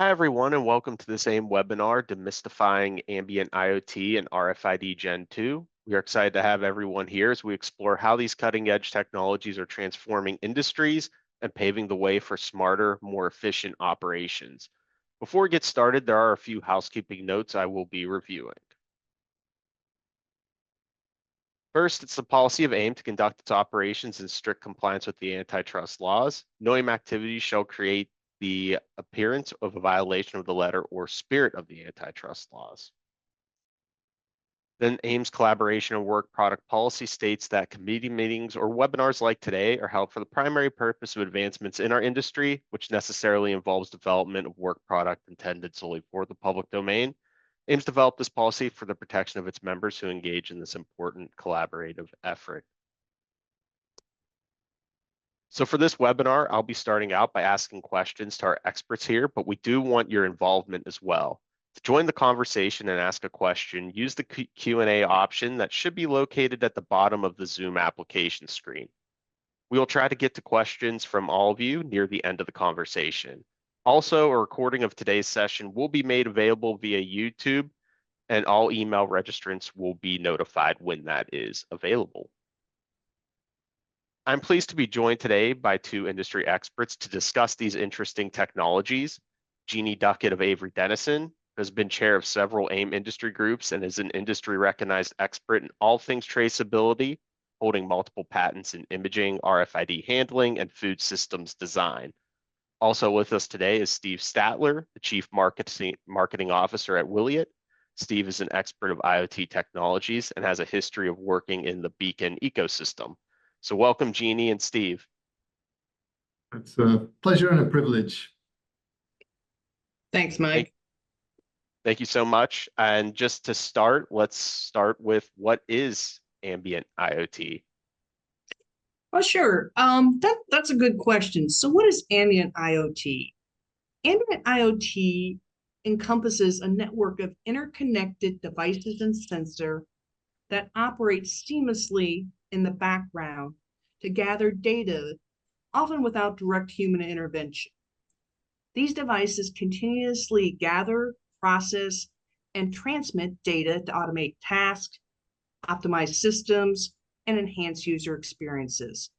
Hi, everyone, and welcome to this AIM webinar, Demystifying Ambient IoT and RFID Gen 2. We are excited to have everyone here as we explore how these cutting-edge technologies are transforming industries and paving the way for smarter, more efficient operations. Before we get started, there are a few housekeeping notes I will be reviewing. First, it's the policy of AIM to conduct its operations in strict compliance with the antitrust laws. No AIM activities shall create the appearance of a violation of the letter or spirit of the antitrust laws. Then AIM's collaboration and work product policy states that committee meetings or webinars like today are held for the primary purpose of advancements in our industry, which necessarily involves development of work product intended solely for the public domain. AIM's developed this policy for the protection of its members who engage in this important collaborative effort. So for this webinar, I'll be starting out by asking questions to our experts here, but we do want your involvement as well. To join the conversation and ask a question, use the Q&A option that should be located at the bottom of the Zoom application screen. We will try to get to questions from all of you near the end of the conversation. Also, a recording of today's session will be made available via YouTube, and all email registrants will be notified when that is available. I'm pleased to be joined today by two industry experts to discuss these interesting technologies. Jeanne Duckett of Avery Dennison has been chair of several AIM industry groups and is an industry recognized expert in all things traceability, holding multiple patents in imaging, RFID handling, and food systems design. Also with us today is Steve Statler, the Chief Marketing Officer at Wiliot. Steve is an expert of IoT technologies and has a history of working in the beacon ecosystem. So welcome, Jeanne and Steve. It's a pleasure and a privilege. Thanks, Mike. Thank you so much. And just to start, let's start with what is Ambient IoT? Oh, sure. That's a good question. So what is Ambient IoT? Ambient IoT encompasses a network of interconnected devices and sensors that operate seamlessly in the background to gather data, often without direct human intervention. These devices continuously gather, process, and transmit data to automate tasks, optimize systems, and enhance user experiences,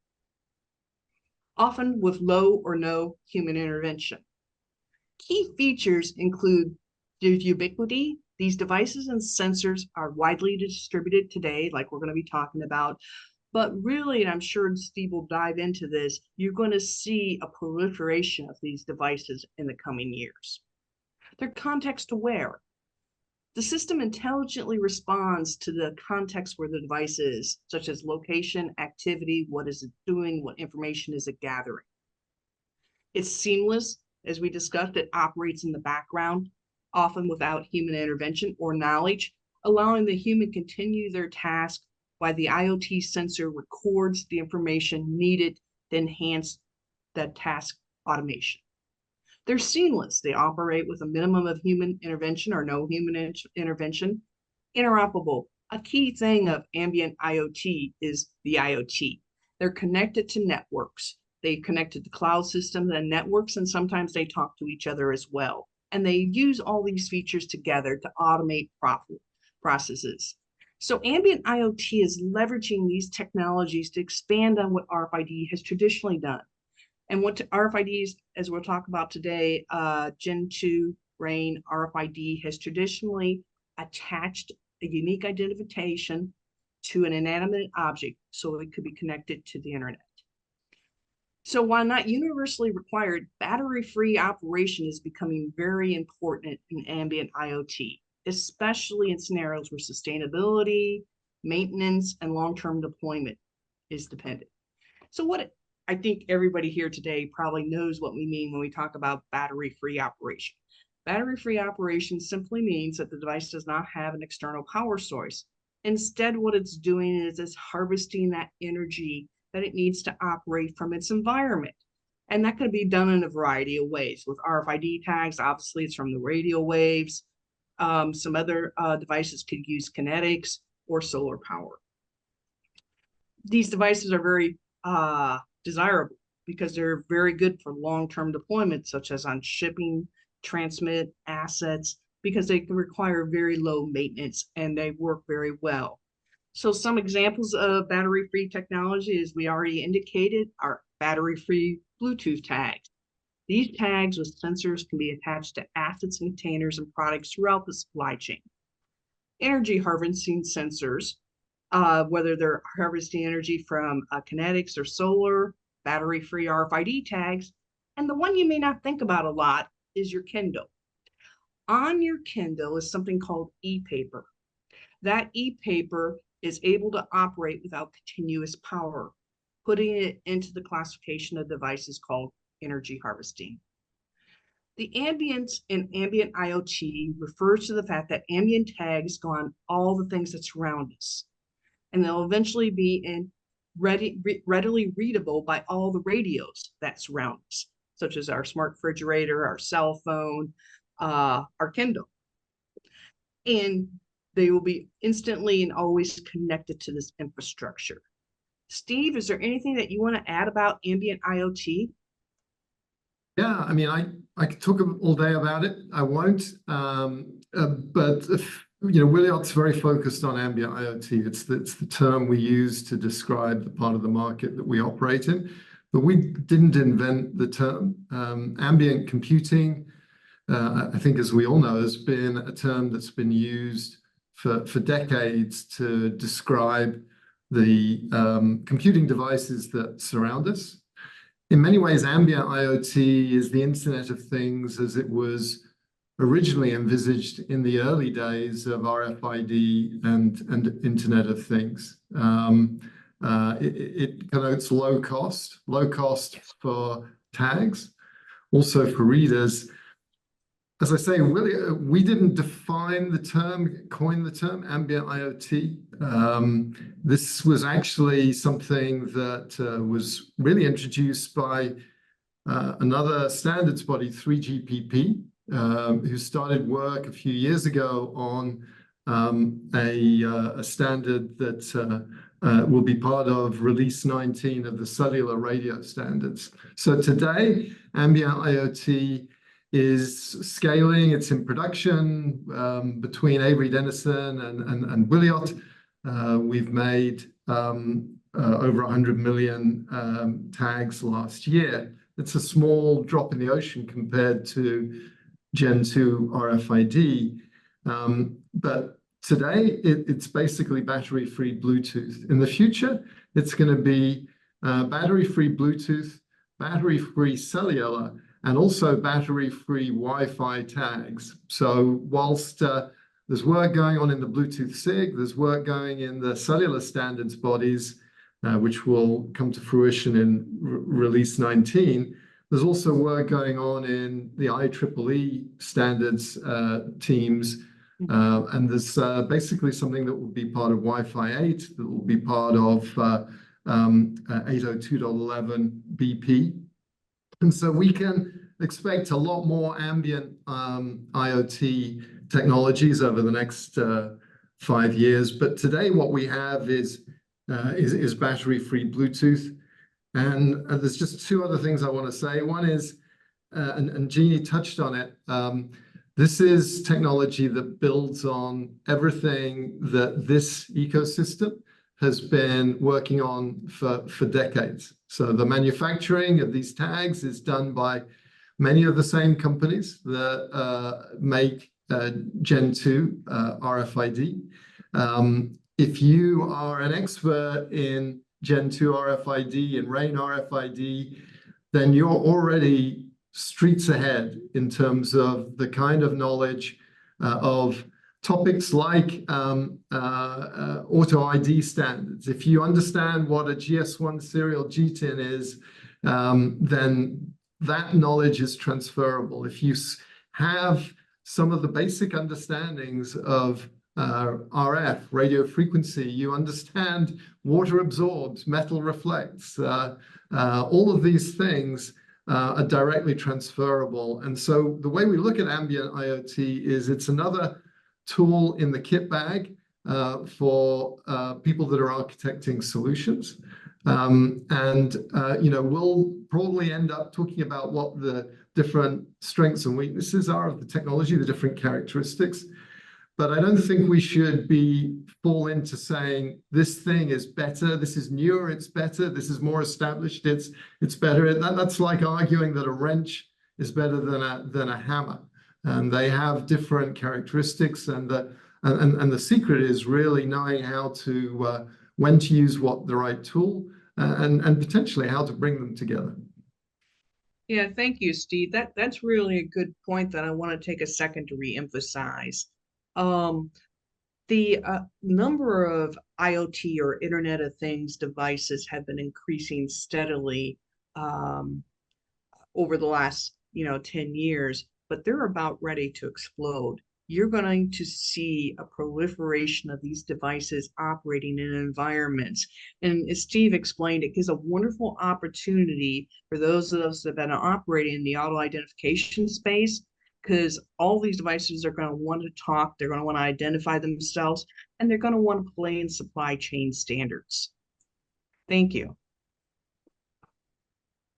often with low or no human intervention. Key features include ubiquity. These devices and sensors are widely distributed today, like we're going to be talking about, but really, and I'm sure Steve will dive into this, you're going to see a proliferation of these devices in the coming years. They're context aware. The system intelligently responds to the context where the device is, such as location, activity, what is it doing, what information is it gathering. It's seamless, as we discussed. It operates in the background, often without human intervention or knowledge, allowing the human to continue their task while the IoT sensor records the information needed to enhance that task automation. They're seamless. They operate with a minimum of human intervention or no human intervention. Interoperable. A key thing of Ambient IoT is the IoT. They're connected to networks. They connected to cloud systems and networks, and sometimes they talk to each other as well. And they use all these features together to automate processes. So Ambient IoT is leveraging these technologies to expand on what RFID has traditionally done. And what RFID is, as we'll talk about today, Gen 2 RAIN RFID has traditionally attached a unique identification to an inanimate object so it could be connected to the internet. So while not universally required, battery-free operation is becoming very important in Ambient IoT, especially in scenarios where sustainability, maintenance, and long-term deployment is dependent. So I think everybody here today probably knows what we mean when we talk about battery-free operation. Battery-free operation simply means that the device does not have an external power source. Instead, what it's doing is it's harvesting that energy that it needs to operate from its environment. And that could be done in a variety of ways. With RFID tags, obviously it's from the radio waves. Some other devices could use kinetics or solar power. These devices are very desirable because they're very good for long-term deployment, such as on shipping transmit assets because they can require very low maintenance and they work very well. So some examples of battery-free technology, as we already indicated, are battery-free Bluetooth tags. These tags with sensors can be attached to assets and containers and products throughout the supply chain. Energy harvesting sensors, whether they're harvesting energy from kinetics or solar, battery-free RFID tags, and the one you may not think about a lot is your Kindle. On your Kindle is something called e-paper. That e-paper is able to operate without continuous power, putting it into the classification of devices called energy harvesting. The ambient and ambient IoT refers to the fact that ambient tags go on all the things that surround us, and they'll eventually be readily readable by all the radios that surround us, such as our smart refrigerator, our cell phone, our Kindle. And they will be instantly and always connected to this infrastructure. Steve, is there anything that you want to add about ambient IoT? Yeah, I mean, I could talk all day about it. I won't. But Wiliot's very focused on ambient IoT. It's the term we use to describe the part of the market that we operate in. But we didn't invent the term. Ambient computing, I think, as we all know, has been a term that's been used for decades to describe the computing devices that surround us. In many ways, ambient IoT is the Internet of Things as it was originally envisaged in the early days of RFID and Internet of Things. It's low cost for tags, also for readers. As I say, we didn't define the term, coin the term ambient IoT. This was actually something that was really introduced by another standards body, 3GPP, who started work a few years ago on a standard that will be part of release 19 of the cellular radio standards. So today, ambient IoT is scaling. It's in production between Avery, Dennison, and Wiliot. We've made over 100 million tags last year. It's a small drop in the ocean compared to Gen 2 RFID. But today, it's basically battery-free Bluetooth. In the future, it's going to be battery-free Bluetooth, battery-free cellular, and also battery-free Wi-Fi tags. So whilst there's work going on in the Bluetooth SIG, there's work going in the cellular standards bodies, which will come to fruition in release 19. There's also work going on in the IEEE standards teams. And there's basically something that will be part of Wi-Fi 8, that will be part of 802.11 BP. And so we can expect a lot more ambient IoT technologies over the next 5 years. But today, what we have is battery-free Bluetooth. And there's just two other things I want to say. One is, and Jeanne touched on it, this is technology that builds on everything that this ecosystem has been working on for decades. So the manufacturing of these tags is done by many of the same companies that make Gen 2 RFID. If you are an expert in Gen 2 RFID and RAIN RFID, then you're already streets ahead in terms of the kind of knowledge of topics like auto ID standards. If you understand what a GS1 serial GTIN is, then that knowledge is transferable. If you have some of the basic understandings of RF, radio frequency, you understand water absorbs, metal reflects, all of these things are directly transferable. And so the way we look at ambient IoT is it's another tool in the kit bag for people that are architecting solutions. We'll probably end up talking about what the different strengths and weaknesses are of the technology, the different characteristics. But I don't think we should fall into saying this thing is better, this is newer, it's better, this is more established, it's better. That's like arguing that a wrench is better than a hammer. And they have different characteristics, and the secret is really knowing how to when to use the right tool, and potentially how to bring them together. Yeah, thank you, Steve. That's really a good point that I want to take a second to reemphasize. The number of IoT or Internet of Things devices have been increasing steadily over the last 10 years, but they're about ready to explode. You're going to see a proliferation of these devices operating in environments. And as Steve explained, it gives a wonderful opportunity for those of us that have been operating in the auto identification space, because all these devices are going to want to talk, they're going to want to identify themselves, and they're going to want to play in supply chain standards. Thank you.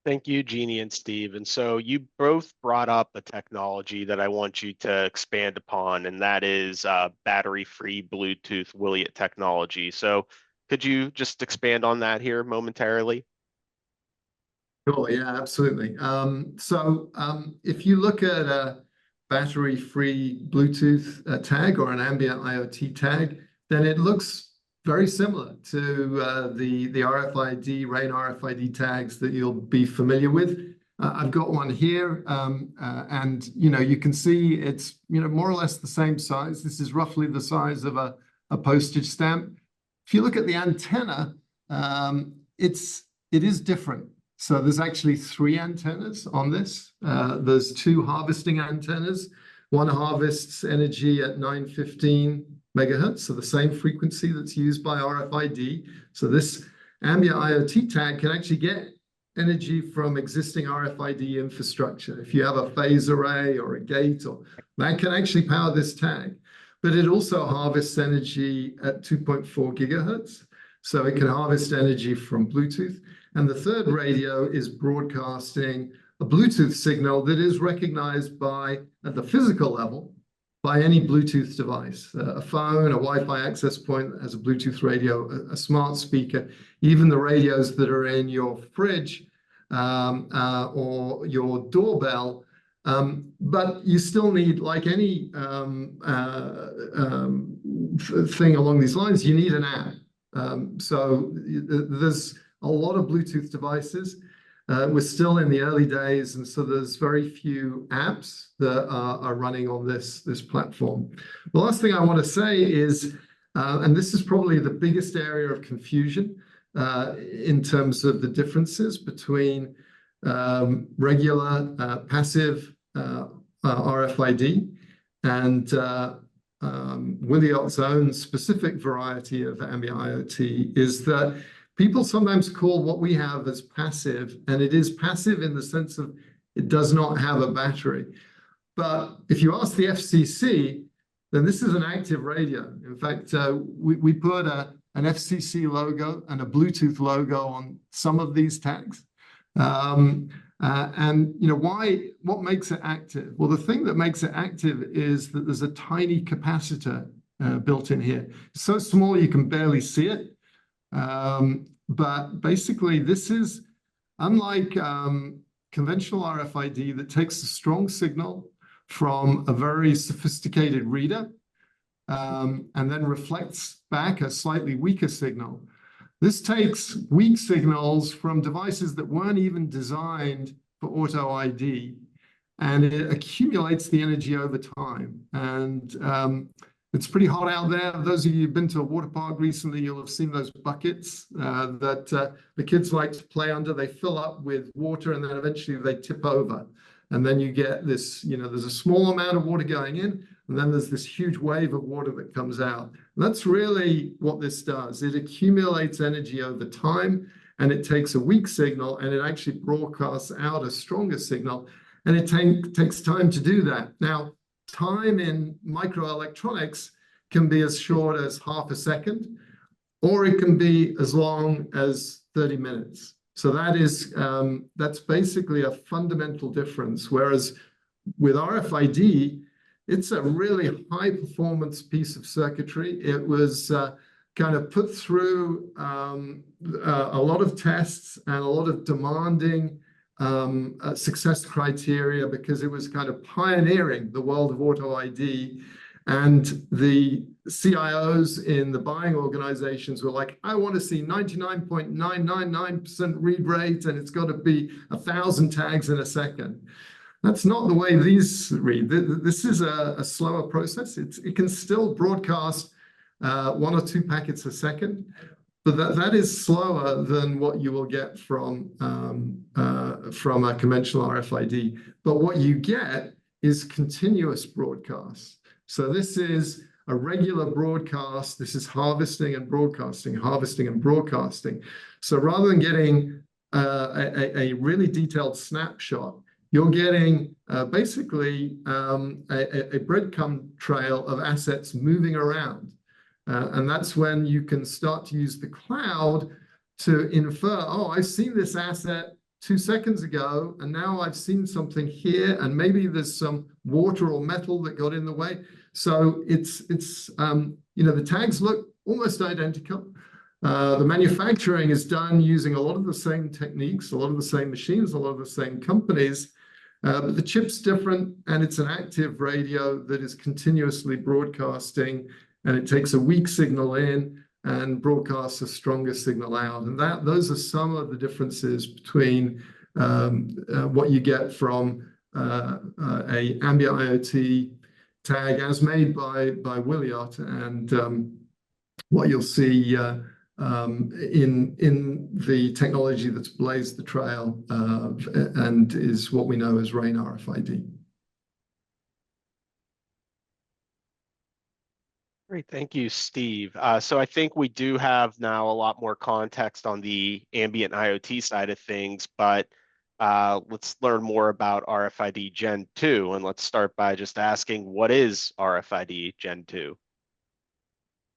Thank you, Jeannie and Steve. And so you both brought up a technology that I want you to expand upon, and that is battery-free Bluetooth Wiliot technology. So could you just expand on that here momentarily? Sure, yeah, absolutely. If you look at a battery-free Bluetooth tag or an ambient IoT tag, then it looks very similar to the RFID, RAIN RFID tags that you'll be familiar with. I've got one here, and you can see it's more or less the same size. This is roughly the size of a postage stamp. If you look at the antenna, it is different. So there's actually 3 antennas on this. There's 2 harvesting antennas. One harvests energy at 915 megahertz, so the same frequency that's used by RFID. So this ambient IoT tag can actually get energy from existing RFID infrastructure. If you have a phase array or a gate, that can actually power this tag. But it also harvests energy at 2.4 gigahertz, so it can harvest energy from Bluetooth. And the third radio is broadcasting a Bluetooth signal that is recognized at the physical level, by any Bluetooth device, a phone, a Wi-Fi access point that has a Bluetooth radio, a smart speaker, even the radios that are in your fridge or your doorbell. But you still need, like any thing along these lines, you need an app. So there's a lot of Bluetooth devices. We're still in the early days, and so there's very few apps that are running on this platform. The last thing I want to say is, and this is probably the biggest area of confusion in terms of the differences between regular passive RFID and Wiliot's own specific variety of ambient IoT, is that people sometimes call what we have as passive, and it is passive in the sense of it does not have a battery. But if you ask the FCC, then this is an active radio. In fact, we put an FCC logo and a Bluetooth logo on some of these tags. And what makes it active? Well, the thing that makes it active is that there's a tiny capacitor built in here. It's so small you can barely see it. But basically, this is unlike conventional RFID that takes a strong signal from a very sophisticated reader and then reflects back a slightly weaker signal. This takes weak signals from devices that weren't even designed for auto ID, and it accumulates the energy over time. And it's pretty hot out there. Those of you who've been to a water park recently, you'll have seen those buckets that the kids like to play under. They fill up with water, and then eventually they tip over. And then you get this, there's a small amount of water going in, and then there's this huge wave of water that comes out. And that's really what this does. It accumulates energy over time, and it takes a weak signal, and it actually broadcasts out a stronger signal. And it takes time to do that. Now, time in microelectronics can be as short as half a second, or it can be as long as 30 minutes. So that's basically a fundamental difference. Whereas with RFID, it's a really high performance piece of circuitry. It was kind of put through a lot of tests and a lot of demanding success criteria, because it was kind of pioneering the world of auto ID. And the CIOs in the buying organizations were like, I want to see 99.999% read rate, and it's got to be 1,000 tags in a second. That's not the way these read. This is a slower process. It can still broadcast 1 or 2 packets a second, but that is slower than what you will get from a conventional RFID. But what you get is continuous broadcasts. So this is a regular broadcast. This is harvesting and broadcasting, harvesting and broadcasting. So rather than getting a really detailed snapshot, you're getting basically a breadcrumb trail of assets moving around. And that's when you can start to use the cloud to infer, oh, I've seen this asset 2 seconds ago, and now I've seen something here, and maybe there's some water or metal that got in the way. So it's the tags look almost identical. The manufacturing is done using a lot of the same techniques, a lot of the same machines, a lot of the same companies, but the chip's different, and it's an active radio that is continuously broadcasting, and it takes a weak signal in and broadcasts a stronger signal out. And those are some of the differences between what you get from a Ambient IoT tag as made by Wiliot, and what you'll see in the technology that's blazed the trail and is what we know as RAIN RFID. Great, thank you, Steve. So I think we do have now a lot more context on the ambient IoT side of things, but let's learn more about RFID Gen 2, and let's start by just asking, what is RFID Gen 2?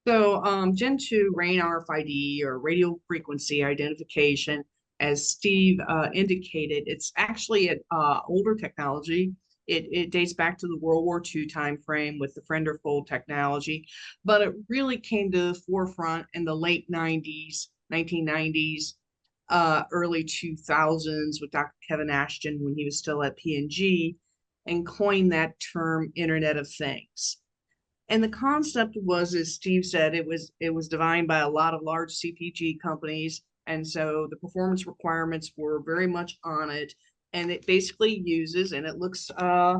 So Gen 2 RAIN RFID, or radio frequency identification, as Steve indicated, it's actually an older technology. It dates back to the World War II timeframe with the fender fold technology, but it really came to the forefront in the late 90s, 1990s, early 2000s with Dr. Kevin Ashton when he was still at P&G, and coined that term Internet of Things. And the concept was, as Steve said, it was defined by a lot of large CPG companies, and so the performance requirements were very much on it. And it basically uses, and it looks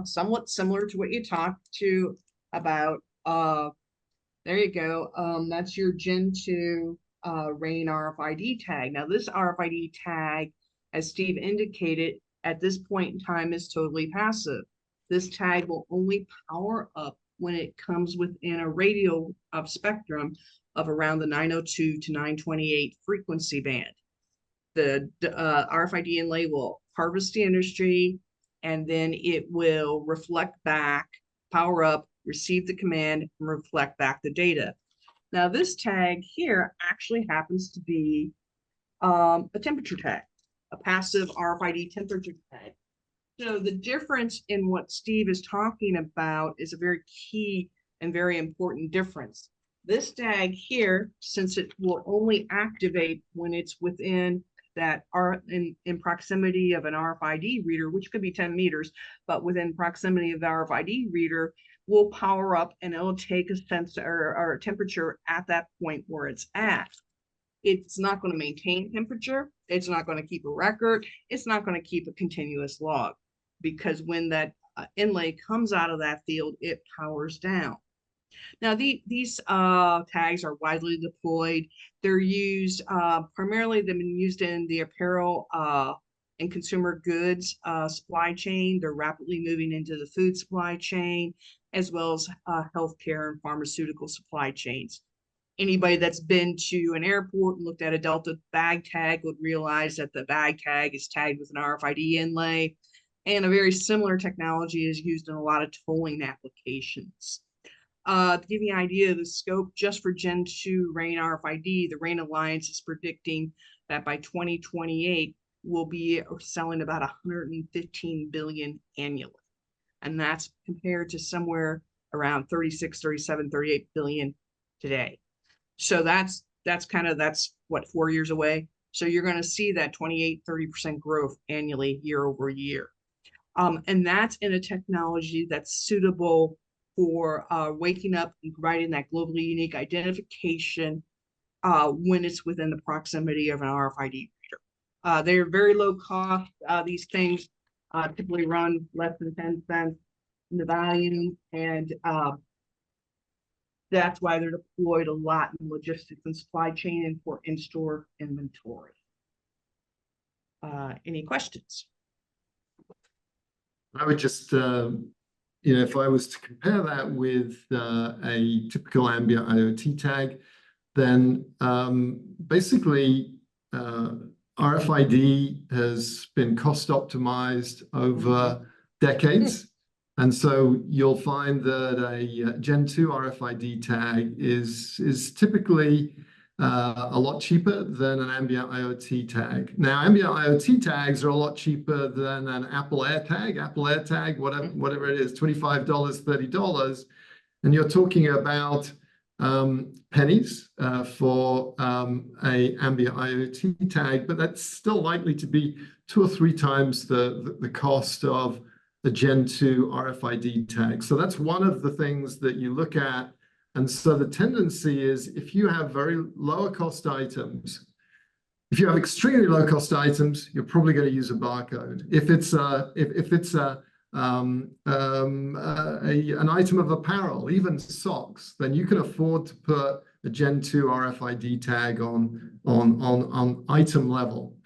somewhat similar to what you talked to about. There you go. That's your Gen 2 RAIN RFID tag. Now, this RFID tag, as Steve indicated, at this point in time is totally passive. This tag will only power up when it comes within a radio spectrum of around the 902 to 928 frequency band. The RFID inlay will harvest the industry, and then it will reflect back, power up, receive the command, and reflect back the data. Now, this tag here actually happens to be a temperature tag, a passive RFID temperature tag. So the difference in what Steve is talking about is a very key and very important difference. This tag here, since it will only activate when it's within that are in proximity of an RFID reader, which could be 10 meters, but within proximity of the RFID reader, will power up, and it'll take a sensor or a temperature at that point where it's at. It's not going to maintain temperature. It's not going to keep a record. It's not going to keep a continuous log, because when that inlay comes out of that field, it powers down. Now, these tags are widely deployed. They're used primarily, they've been used in the apparel and consumer goods supply chain. They're rapidly moving into the food supply chain, as well as healthcare and pharmaceutical supply chains. Anybody that's been to an airport and looked at a Delta bag tag would realize that the bag tag is tagged with an RFID inlay, and a very similar technology is used in a lot of tolling applications. To give you an idea of the scope, just for Gen 2 RAIN RFID, the RAIN Alliance is predicting that by 2028 we'll be selling about 115 billion annually. And that's compared to somewhere around 36, 37, 38 billion today. So that's what, 4 years away. So you're going to see that 28, 30% growth annually year over year. And that's in a technology that's suitable for waking up and providing that globally unique identification when it's within the proximity of an RFID reader. They're very low cost. These things typically run less than 10 cents in the volume, and that's why they're deployed a lot in logistics and supply chain and for in-store inventory. Any questions? I would just, if I was to compare that with a typical ambient IoT tag, then basically RFID has been cost optimized over decades. And so you'll find that a Gen 2 RFID tag is typically a lot cheaper than an Ambient IoT tag. Now, Ambient IoT tags are a lot cheaper than an Apple AirTag, whatever it is, $25, $30. And you're talking about pennies for a Ambient IoT tag, but that's still likely to be 2 or 3 times the cost of the Gen 2 RFID tag. So that's one of the things that you look at. And so the tendency is, if you have very lower cost items, if you have extremely low cost items, you're probably going to use a barcode. If it's an item of apparel, even socks, then you can afford to put a Gen 2 RFID tag on item level.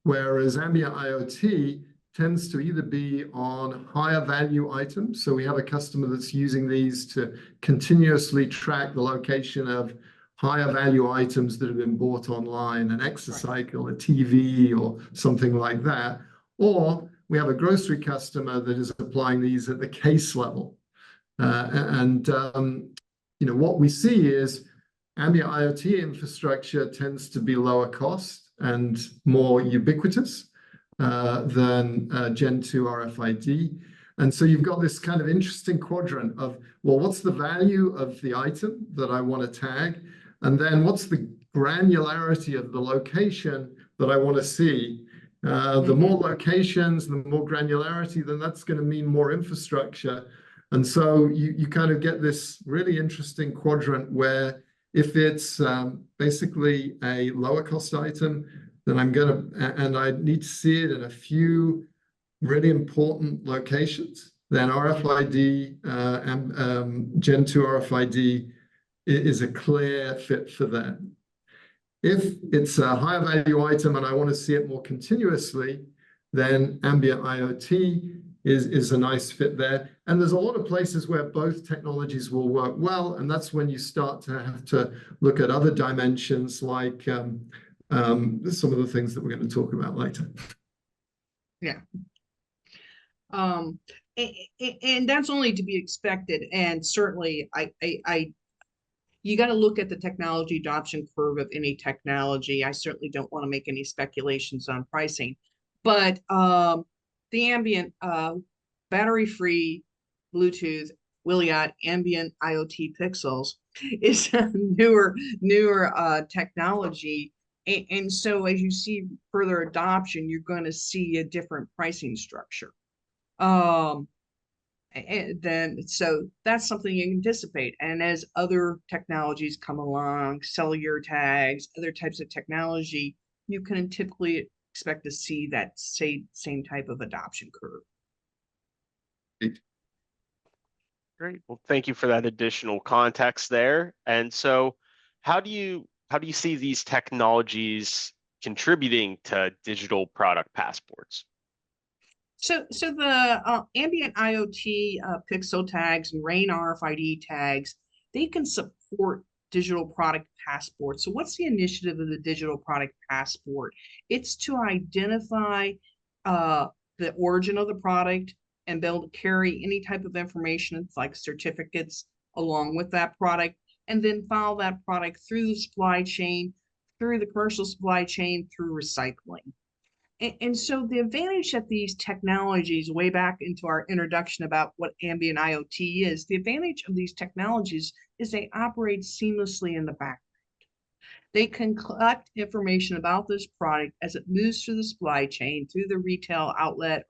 Whereas Ambient IoT tends to either be on higher value items. So we have a customer that's using these to continuously track the location of higher value items that have been bought online, an exercycle, a TV, or something like that. Or we have a grocery customer that is applying these at the case level. What we see is Ambient IoT infrastructure tends to be lower cost and more ubiquitous than Gen 2 RFID. And so you've got this kind of interesting quadrant of, well, what's the value of the item that I want to tag? And then what's the granularity of the location that I want to see? The more locations, the more granularity, then that's going to mean more infrastructure. And so you kind of get this really interesting quadrant where if it's basically a lower cost item, then and I need to see it in a few really important locations, then RFID, Gen 2 RFID is a clear fit for that. If it's a higher value item and I want to see it more continuously, then Ambient IoT is a nice fit there. And there's a lot of places where both technologies will work well. And that's when you start to have to look at other dimensions like some of the things that we're going to talk about later. Yeah. And that's only to be expected. And certainly you got to look at the technology adoption curve of any technology. I certainly don't want to make any speculations on pricing, but the ambient battery-free Bluetooth Wiliot Ambient IoT Pixels is a newer technology. And so as you see further adoption, you're going to see a different pricing structure. And then, so that's something you can anticipate. And as other technologies come along, cellular tags, other types of technology, you can typically expect to see that same type of adoption curve. Great. Well, thank you for that additional context there. And so how do you see these technologies contributing to digital product passports? So the ambient IoT pixel tags and RAIN RFID tags, they can support digital product passports. So what's the initiative of the digital product passport? It's to identify the origin of the product and be able to carry any type of information like certificates along with that product, and then follow that product through the supply chain, through the commercial supply chain, through recycling. And so the advantage that these technologies, way back into our introduction about what ambient IoT is, the advantage of these technologies is they operate seamlessly in the background. They can collect information about this product as it moves through the supply chain, through the retail outlet,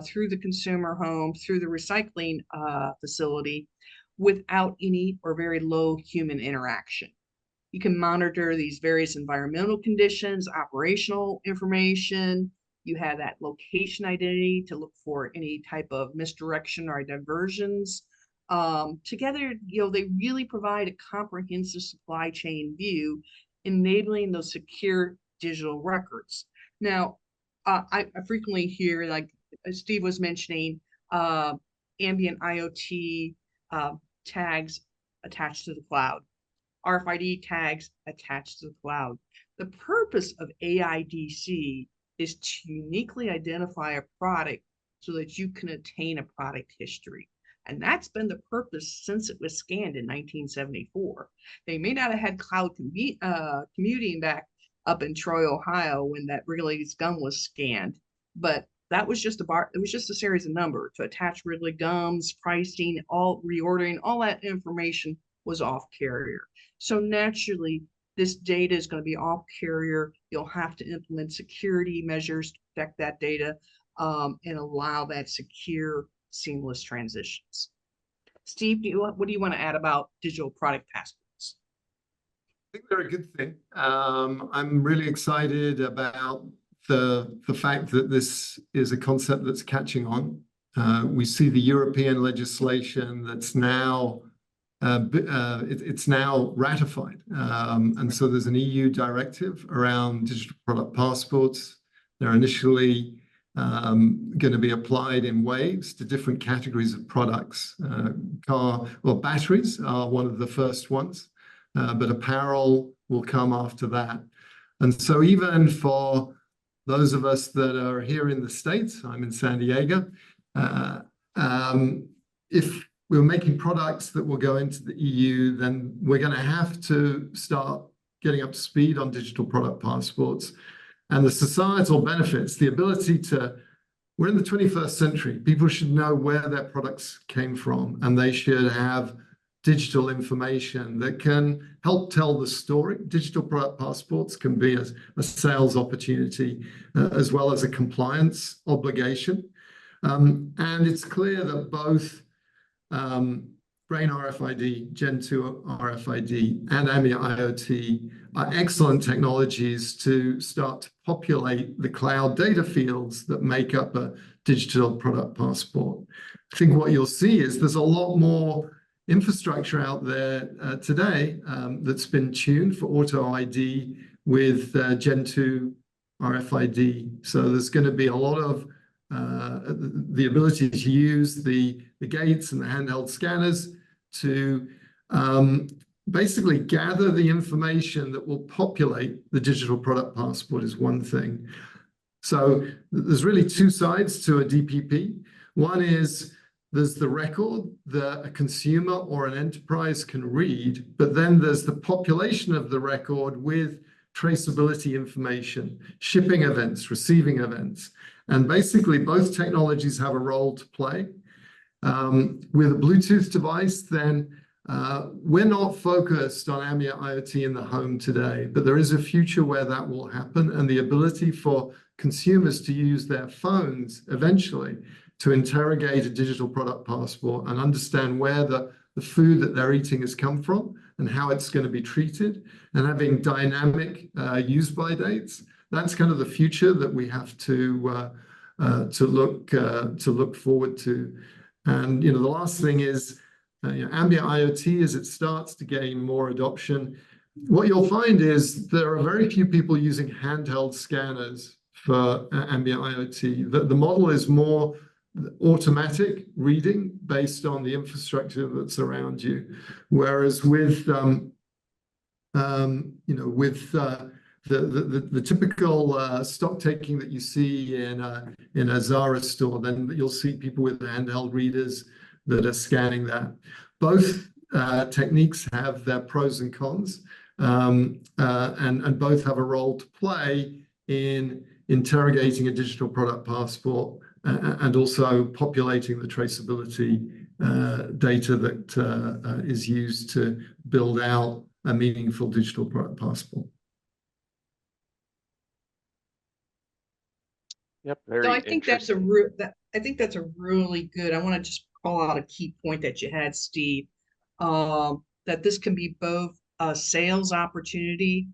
through the consumer home, through the recycling facility, without any or very low human interaction. You can monitor these various environmental conditions, operational information. You have that location identity to look for any type of misdirection or diversions. Together, they really provide a comprehensive supply chain view, enabling those secure digital records. Now, I frequently hear, like Steve was mentioning, ambient IoT tags attached to the cloud. RFID tags attached to the cloud. The purpose of AIDC is to uniquely identify a product so that you can attain a product history. And that's been the purpose since it was scanned in 1974. They may not have had cloud commuting back up in Troy, Ohio, when that Wrigley's gum was scanned, but that was just it was just a series of numbers to attach Wrigley gums, pricing, all reordering, all that information was off carrier. So naturally, this data is going to be off carrier. You'll have to implement security measures to protect that data and allow that secure, seamless transitions. Steve, what do you want to add about digital product passports? I think they're a good thing. I'm really excited about the fact that this is a concept that's catching on. We see the European legislation that's now it's now ratified, and so there's an EU directive around digital product passports. They're initially going to be applied in waves to different categories of products. Batteries are one of the first ones, but apparel will come after that. And so even for those of us that are here in the States, I'm in San Diego, if we're making products that will go into the EU, then we're going to have to start getting up to speed on digital product passports. And the societal benefits, the ability to, we're in the 21st century, people should know where their products came from, and they should have digital information that can help tell the story. Digital product passports can be a sales opportunity as well as a compliance obligation. And it's clear that both Brain RFID, Gen 2 RFID, and Ambient IoT are excellent technologies to start to populate the cloud data fields that make up a digital product passport. I think what you'll see is there's a lot more infrastructure out there today that's been tuned for auto ID with Gen 2 RFID. So there's going to be a lot of the ability to use the gates and the handheld scanners to basically gather the information that will populate the digital product passport is one thing. So there's really two sides to a DPP. One is there's the record that a consumer or an enterprise can read, but then there's the population of the record with traceability information, shipping events, receiving events. And basically both technologies have a role to play. With a Bluetooth device, then we're not focused on Ambient IoT in the home today, but there is a future where that will happen, and the ability for consumers to use their phones eventually to interrogate a digital product passport and understand where the food that they're eating has come from and how it's going to be treated, and having dynamic use-by dates. That's kind of the future that we have to look forward to. And the last thing is Ambient IoT, as it starts to gain more adoption, what you'll find is there are very few people using handheld scanners for Ambient IoT. The model is more automatic reading based on the infrastructure that's around you, whereas with the typical stock taking that you see in a Zara store, then you'll see people with handheld readers that are scanning that. Both techniques have their pros and cons. and both have a role to play in interrogating a digital product passport and also populating the traceability data that is used to build out a meaningful digital product passport. Yep, So very I think that's interesting. I think that's a really good. I want to just call out a key point that you had, Steve. That this can be both a sales opportunity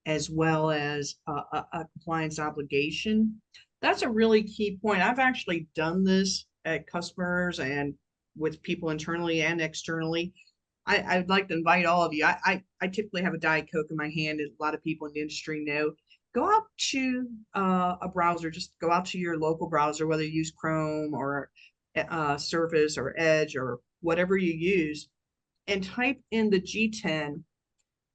as well as a compliance obligation. That's a really key point. I've actually done this at customers and with people internally and externally. I'd like to invite all of you. I typically have a Diet Coke in my hand, as a lot of people in the industry know. Go out to a browser, just go out to your local browser, whether you use Chrome or Surface or Edge or whatever you use, and type in the G10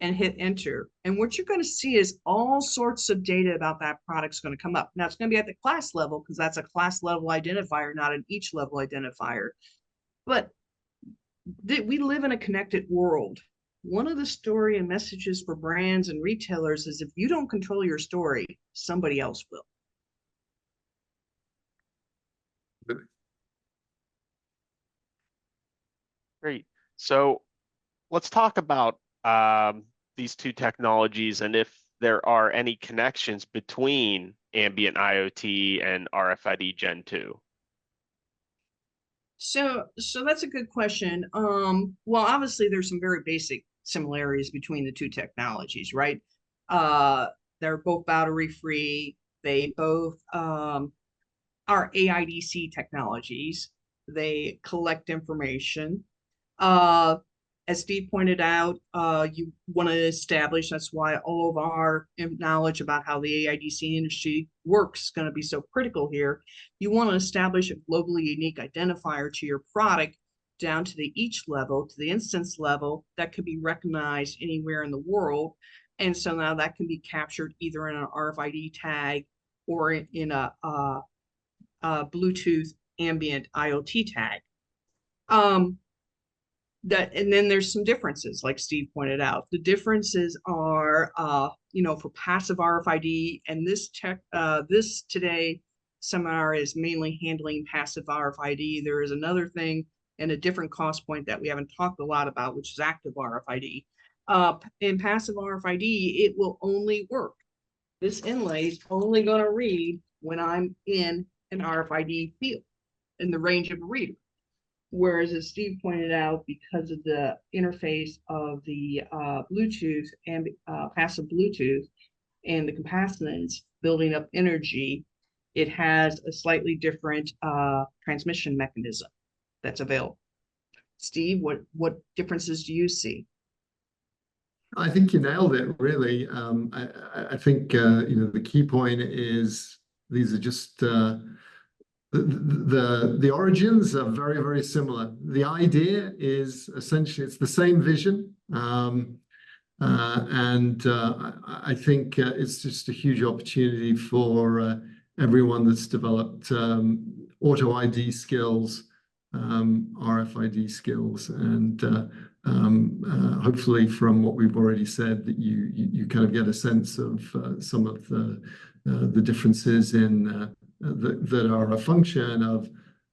and hit enter. And what you're going to see is all sorts of data about that product's going to come up. Now it's going to be at the class level because that's a class level identifier, not an each level identifier. But we live in a connected world. One of the story and messages for brands and retailers is if you don't control your story, somebody else will. Great. So let's talk about these two technologies and if there are any connections between Ambient IoT and RFID Gen 2. So that's a good question. Well, obviously there's some very basic similarities between the two technologies, right? They're both battery free. They both are AIDC technologies. They collect information. As Steve pointed out, you want to establish, that's why all of our knowledge about how the AIDC industry works is going to be so critical here. You want to establish a globally unique identifier to your product down to the each level, to the instance level that could be recognized anywhere in the world. And so now that can be captured either in an RFID tag or in a Bluetooth ambient IoT tag. And then there's some differences, like Steve pointed out. The differences are, for passive RFID, and this today seminar is mainly handling passive RFID. There is another thing and a different cost point that we haven't talked a lot about, which is active RFID. In passive RFID, it will only work. This inlay is only going to read when I'm in an RFID field in the range of a reader. Whereas, as Steve pointed out, because of the interface of the Bluetooth and passive Bluetooth and the capacitance building up energy, it has a slightly different transmission mechanism that's available. Steve, what differences do you see? I think you nailed it, really. I think the key point is these are just the origins are very, very similar. The idea is essentially it's the same vision, and I think it's just a huge opportunity for everyone that's developed auto ID skills, RFID skills, and hopefully from what we've already said that you kind of get a sense of some of the differences in that are a function of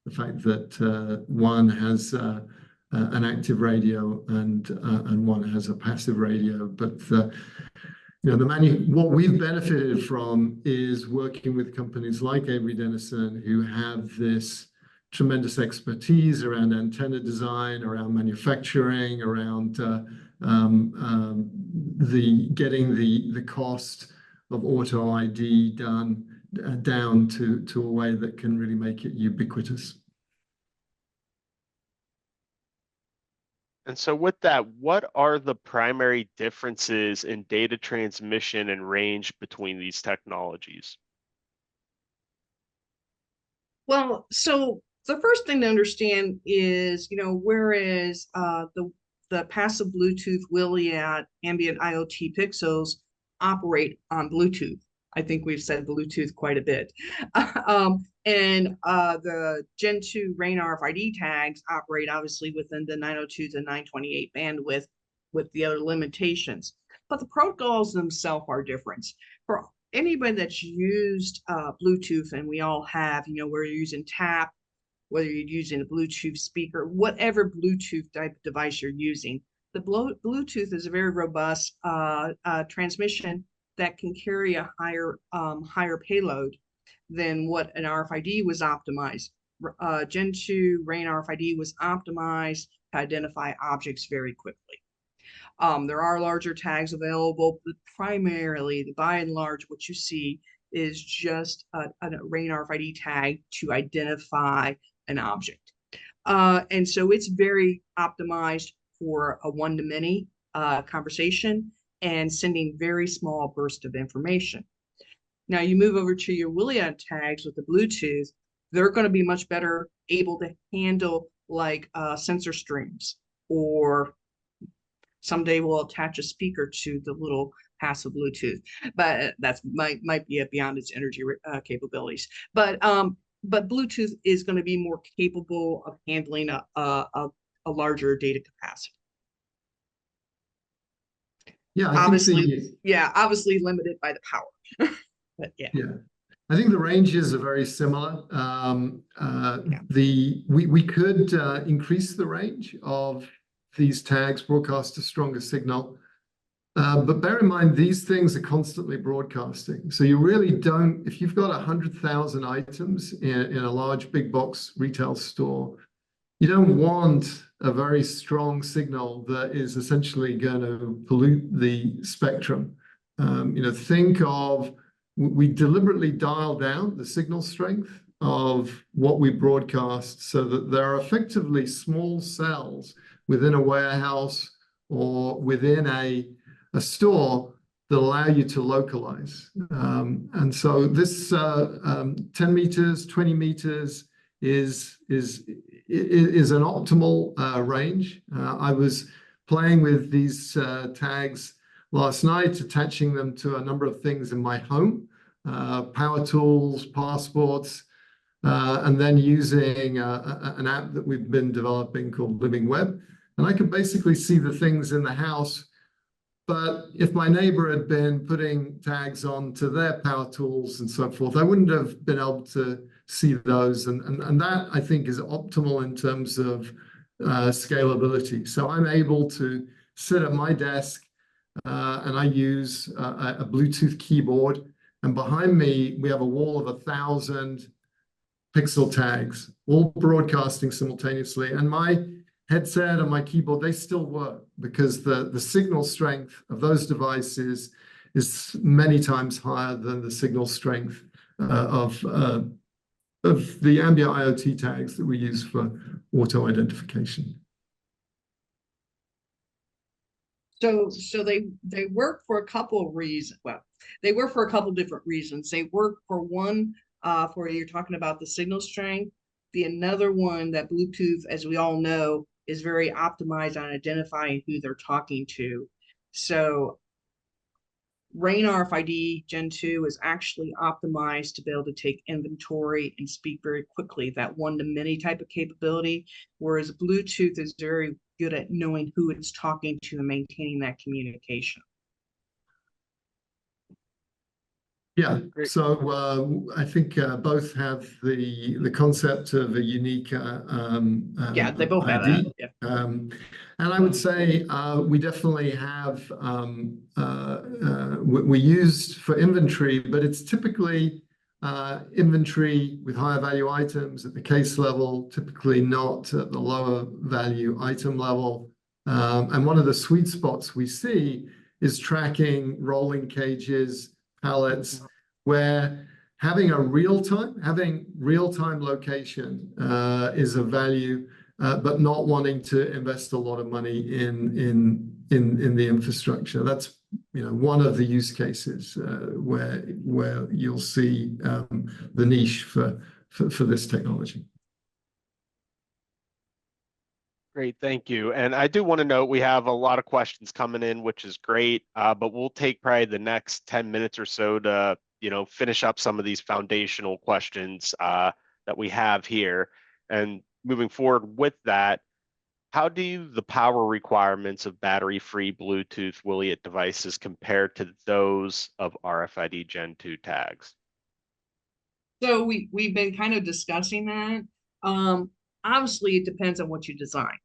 the fact that one has an active radio and one has a passive radio. But what we've benefited from is working with companies like Avery Dennison, who have this tremendous expertise around antenna design, around manufacturing, around getting the cost of auto ID down to a way that can really make it ubiquitous. And so with that, what are the primary differences in data transmission and range between these technologies? Well, so the first thing to understand is, whereas the passive Bluetooth Wiliot ambient IoT pixels operate on Bluetooth. I think we've said Bluetooth quite a bit. And the Gen 2 RAIN RFID tags operate obviously within the 902 to 928 bandwidth with the other limitations. but the protocols themselves are different. For anybody that's used Bluetooth, and we all have, where you're using tap, whether you're using a Bluetooth speaker, whatever Bluetooth type of device you're using, the Bluetooth is a very robust transmission that can carry a higher payload than what an RFID was optimized. Gen 2 RAIN RFID was optimized to identify objects very quickly. There are larger tags available, but primarily, by and large, what you see is just a RAIN RFID tag to identify an object. And so it's very optimized for a one-to-many conversation and sending very small bursts of information. Now you move over to your Wiliot tags with the Bluetooth, they're going to be much better able to handle like sensor streams, or someday we'll attach a speaker to the little passive Bluetooth, but that's might be beyond its energy capabilities. But Bluetooth is going to be more capable of handling a larger data capacity. Yeah, obviously limited by the power. But yeah. I think the ranges are very similar. We could increase the range of these tags, broadcast a stronger signal. But bear in mind, these things are constantly broadcasting. So you really don't, if you've got 100,000 items in a large big box retail store, you don't want a very strong signal that is essentially going to pollute the spectrum. Think of, we deliberately dial down the signal strength of what we broadcast so that there are effectively small cells within a warehouse or within a store that allow you to localize. And so this 10 meters, 20 meters is an optimal range. I was playing with these tags last night, attaching them to a number of things in my home, power tools, passports, and then using an app that we've been developing called Living Web. And I could basically see the things in the house. But if my neighbor had been putting tags onto their power tools and so forth, I wouldn't have been able to see those. And that, I think, is optimal in terms of scalability. So I'm able to sit at my desk and I use a Bluetooth keyboard. And behind me, we have a wall of 1,000 pixel tags, all broadcasting simultaneously. And my headset and my keyboard, they still work because the signal strength of those devices is many times higher than the signal strength of the Ambient IoT tags that we use for auto identification. So they work for a couple of reasons. Well, they work for a couple of different reasons. They work for one, for you're talking about the signal strength. The another one, that Bluetooth, as we all know, is very optimized on identifying who they're talking to. So RAIN RFID Gen 2 is actually optimized to be able to take inventory and speak very quickly, that one-to-many type of capability, whereas Bluetooth is very good at knowing who it's talking to and maintaining that communication. Yeah, so I think both have the concept of a unique yeah, they both have ID. that. Yeah. And I would say we definitely have we used for inventory, but it's typically inventory with higher value items at the case level, typically not at the lower value item level. And one of the sweet spots we see is tracking rolling cages, pallets, where having real-time location is of value, but not wanting to invest a lot of money in the infrastructure. That's one of the use cases where you'll see the niche for this technology. Great, thank you. And I do want to note we have a lot of questions coming in, which is great, but we'll take probably the next 10 minutes or so to finish up some of these foundational questions that we have here. And moving forward with that, How do the power requirements of battery-free Bluetooth Wiliot devices compare to those of RFID Gen 2 tags? So we've been kind of discussing that. Obviously, it depends on what you design.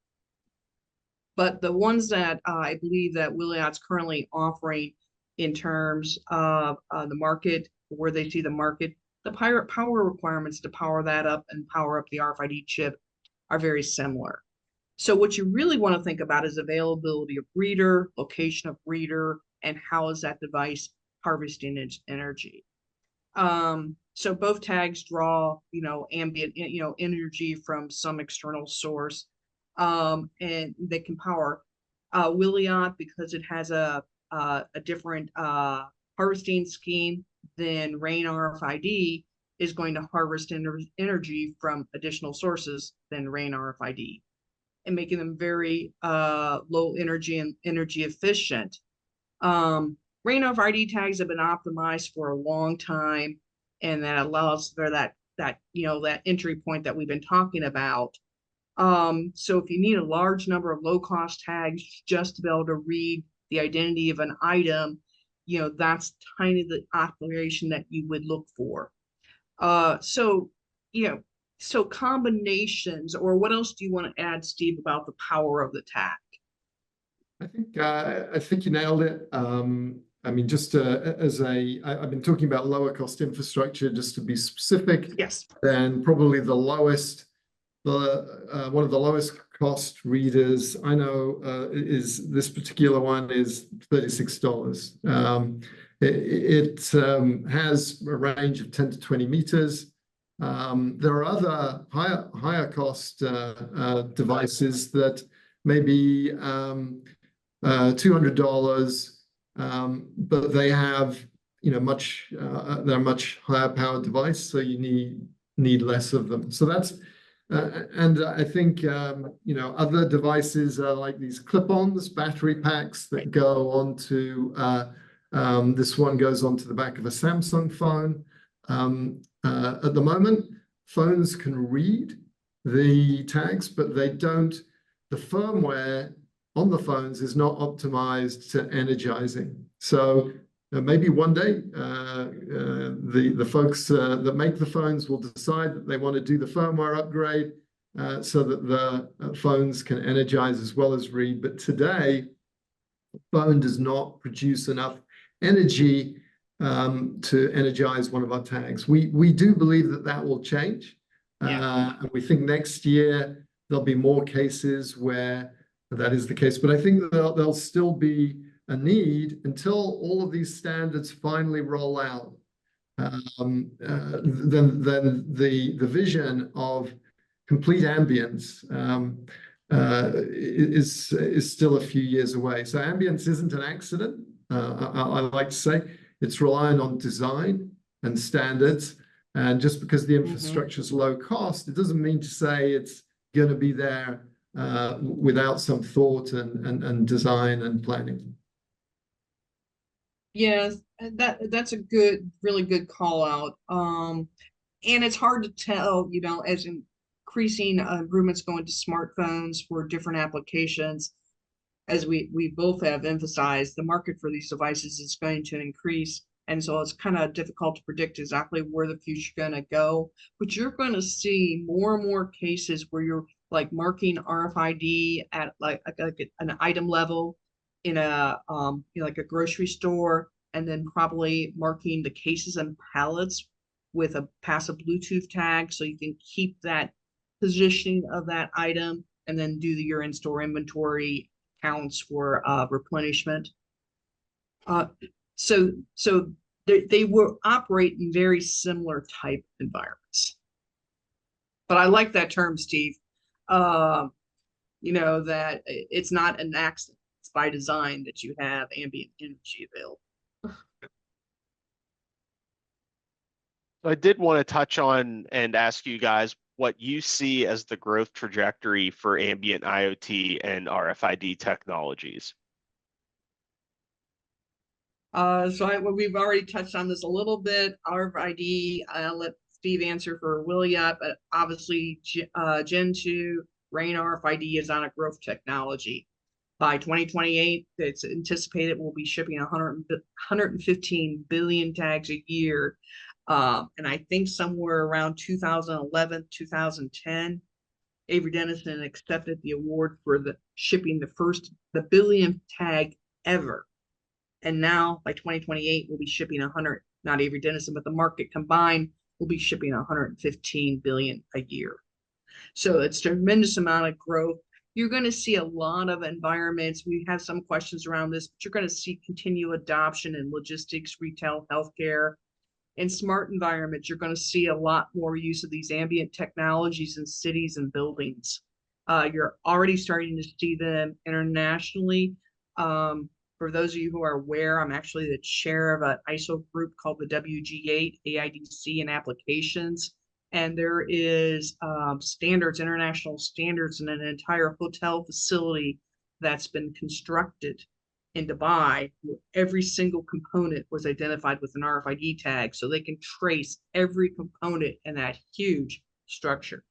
But the ones that I believe that Wiliot's currently offering in terms of the market, where they see the market, the power requirements to power that up and power up the RFID chip are very similar. So what you really want to think about is availability of reader, location of reader, and how is that device harvesting its energy. So both tags draw, ambient, energy from some external source, and they can power. Wiliot, because it has a different harvesting scheme than Rain RFID, is going to harvest energy from additional sources than Rain RFID, and making them very low energy and energy efficient. Rain RFID tags have been optimized for a long time, and that allows for that entry point that we've been talking about. So if you need a large number of low-cost tags just to be able to read the identity of an item, that's kind of the operation that you would look for. So combinations, or what else do you want to add, Steve, about the power of the tag? I think you nailed it. I mean, just I've been talking about lower cost infrastructure, just to be specific. Yes. Then probably one of the lowest cost readers I know is this particular one is $36. It has a range of 10 to 20 meters. There are other higher cost devices that maybe $200, but they have they're a much higher powered device, so you need less of them. So that's and I think other devices are like these clip-ons, battery packs that go onto this one goes onto the back of a Samsung phone. At the moment, phones can read the tags, but they don't. The firmware on the phones is not optimized to energizing. So maybe one day the folks that make the phones will decide that they want to do the firmware upgrade so that the phones can energize as well as read. But today, the phone does not produce enough energy to energize one of our tags. We do believe that will change. And we think next year there'll be more cases where that is the case. But I think there'll still be a need until all of these standards finally roll out. Then the vision of complete ambience is still a few years away. So ambience isn't an accident. I like to say it's relying on design and standards. And just because the infrastructure is low cost, it doesn't mean to say it's going to be there without some thought and design and planning. Yes, that's a really good call out. And it's hard to tell, as increasing improvements going to smartphones for different applications, as we both have emphasized, the market for these devices is going to increase. And so it's kind of difficult to predict exactly where the future is going to go. But you're going to see more and more cases where you're like marking RFID at like an item level in a like a grocery store, and then probably marking the cases and pallets with a passive Bluetooth tag, so you can keep that positioning of that item, and then do your in-store inventory counts for replenishment. So they will operate in very similar type environments. But I like that term, Steve. That it's not an accident. It's by design that you have ambient energy available. I did want to touch on and ask you guys what you see as the growth trajectory for ambient IoT and RFID technologies. We've already touched on this a little bit. RFID, I'll let Steve answer for Wiliot, but obviously Gen 2 RAIN RFID is on a growth technology. By 2028, it's anticipated we'll be shipping 115 billion tags a year. And I think somewhere around 2011, 2010, Avery Dennison accepted the award for shipping the billionth tag ever. And now by 2028, we'll be shipping 100, not Avery Dennison, but the market combined will be shipping 115 billion a year. So it's a tremendous amount of growth. You're going to see a lot of environments. We have some questions around this, but you're going to see continued adoption in logistics, retail, healthcare. In smart environments, you're going to see a lot more use of these ambient technologies in cities and buildings. You're already starting to see them internationally. For those of you who are aware, I'm actually the chair of an ISO group called the WG8, AIDC and applications. And there is standards, international standards in an entire hotel facility that's been constructed in Dubai, where every single component was identified with an RFID tag, so they can trace every component in that huge structure.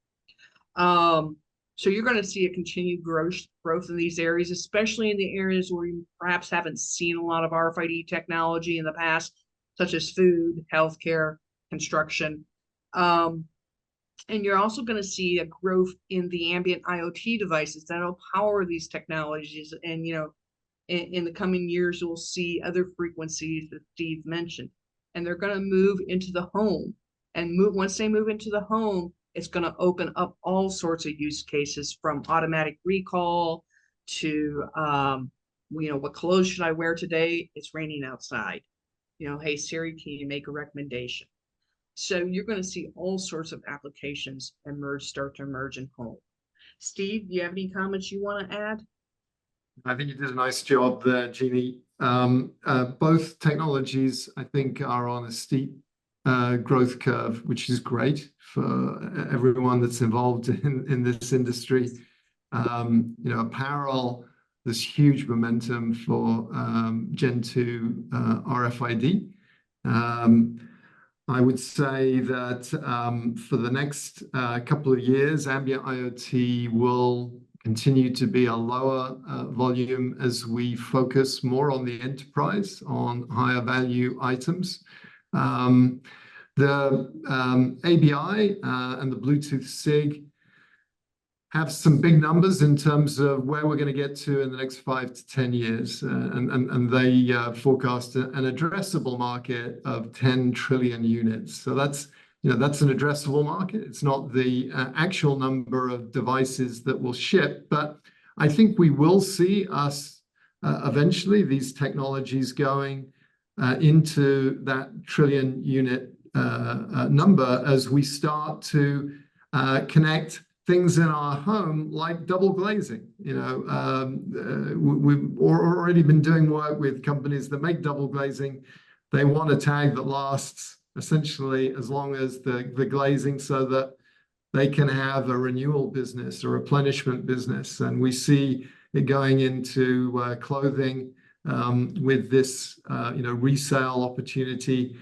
So you're going to see a continued growth in these areas, especially in the areas where you perhaps haven't seen a lot of RFID technology in the past, such as food, healthcare, construction. And you're also going to see a growth in the ambient IoT devices that'll power these technologies. And, you know, in the coming years, you'll see other frequencies that Steve mentioned, and they're going to move into the home. And once they move into the home, it's going to open up all sorts of use cases, from automatic recall to, you know, what clothes should I wear today? It's raining outside. You know, hey, Siri, can you make a recommendation? So you're going to see all sorts of applications start to emerge in home. Steve, do you have any comments you want to add? I think you did a nice job there, Jeannie. Both technologies, I think, are on a steep growth curve, which is great for everyone that's involved in this industry. You know, apparel, there's huge momentum for Gen 2 RFID. I would say that for the next couple of years, Ambient IoT will continue to be a lower volume as we focus more on the enterprise, on higher value items. The ABI and the Bluetooth SIG have some big numbers in terms of where we're going to get to in the next 5 to 10 years. And they forecast an addressable market of 10 trillion units. So that's, you know, that's an addressable market. It's not the actual number of devices that will ship, but I think we will see us eventually these technologies going into that trillion unit number as we start to connect things in our home like double glazing. You know, we've already been doing work with companies that make double glazing. They want a tag that lasts essentially as long as the glazing, so that they can have a renewal business, a replenishment business. And we see it going into clothing with this, you know, resale opportunity.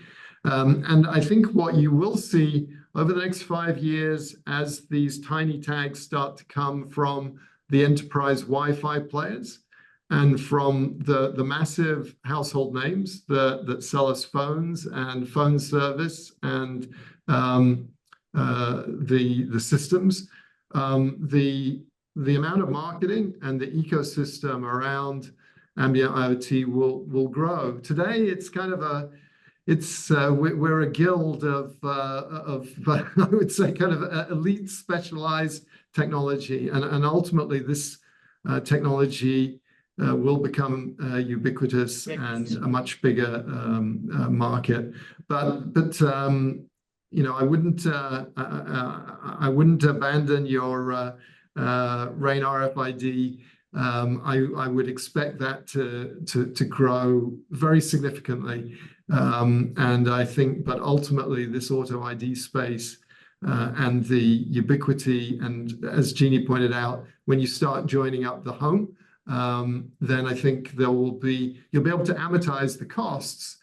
And I think what you will see over the next 5 years, as these tiny tags start to come from the enterprise Wi-Fi players and from the massive household names that sell us phones and phone service and the systems, the amount of marketing and the ecosystem around Ambient IoT will grow. Today, it's kind of we're a guild of I would say kind of elite specialized technology, and ultimately this technology will become ubiquitous and a much bigger market. But you know, I wouldn't abandon your RAIN RFID. I would expect that to grow very significantly. And I think, but ultimately, this auto ID space and the ubiquity, and as Jeannie pointed out, when you start joining up the home, then I think you'll be able to amortize the costs